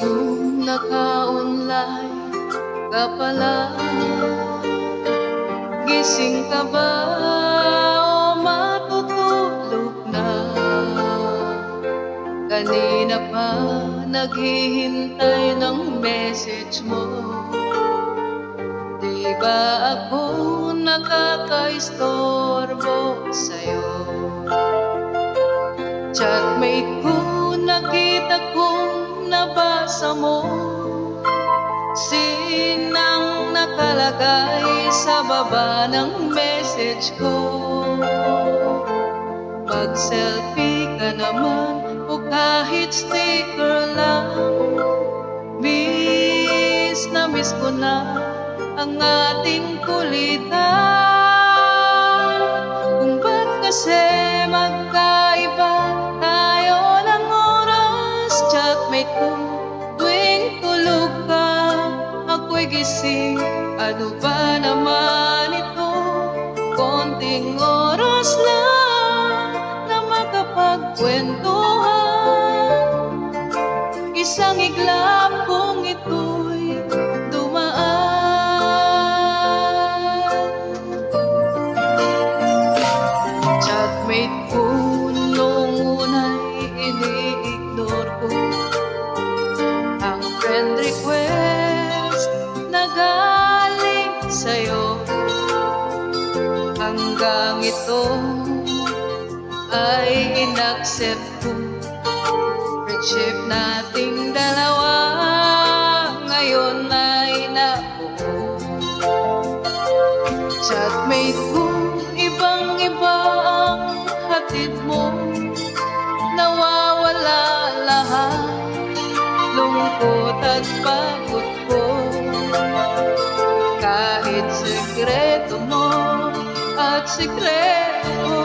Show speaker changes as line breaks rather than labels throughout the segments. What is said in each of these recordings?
kung naka-online ka pala, gising ka ba o matutulog na? Kanina pa naghihintay ng message mo. Di ba ako nakaka-istorbo sa'yo? Chatmate ko, nakita kong nabasa mo sinang nakalagay sa baba ng message ko. Mag-selfie ka naman o kahit sticker lang, miss na miss ko na ang ating kulitan. Kung ba't kasi magkaiba tayo ng oras, chatmate ko, tuwing tulog ka, ako'y gising. Ano ba naman ito? Konting oras lang na makapagkwentuhan, isang iglap kung ito'y dumaan. Chatmate ko, noong una'y ini-ignore ko ang friend request na galing sa'yo. Hanggang ito ay inaccept ko. Friendship nating dalawa ngayon ay nabuo. Chatmate ko, ibang-iba ang hatid mo. Nawawala lahat lungkot at pagod ko. Kahit sekreto mo at sekreto ko,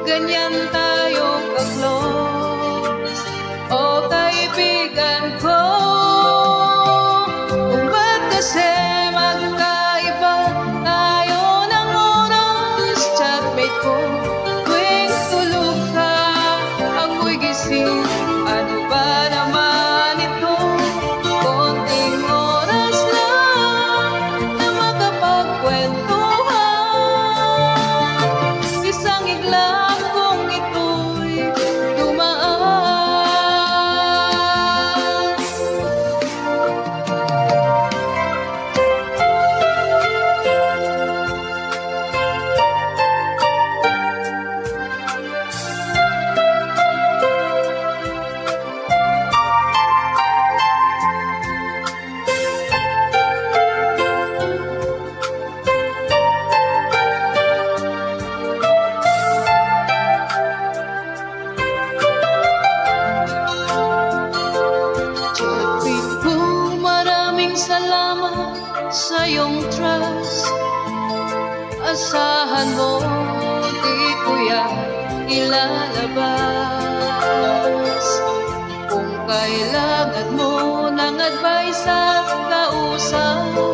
ganyan tayo ka-close, o kaibigan ko. Kung ba't kasi magkaiba tayo ng oras, chatmate ko, tuwing tulog ka, ako'y gising. Ano ba naman ito? Konting oras lang na makapagkwentuhan, isang iglap kung ito'y dumaan. Chatmate ko, maraming salamat sa iyong trust. Asahan mo, di ko yan ilalabas. Kung kailangan mo ng advice at kausap,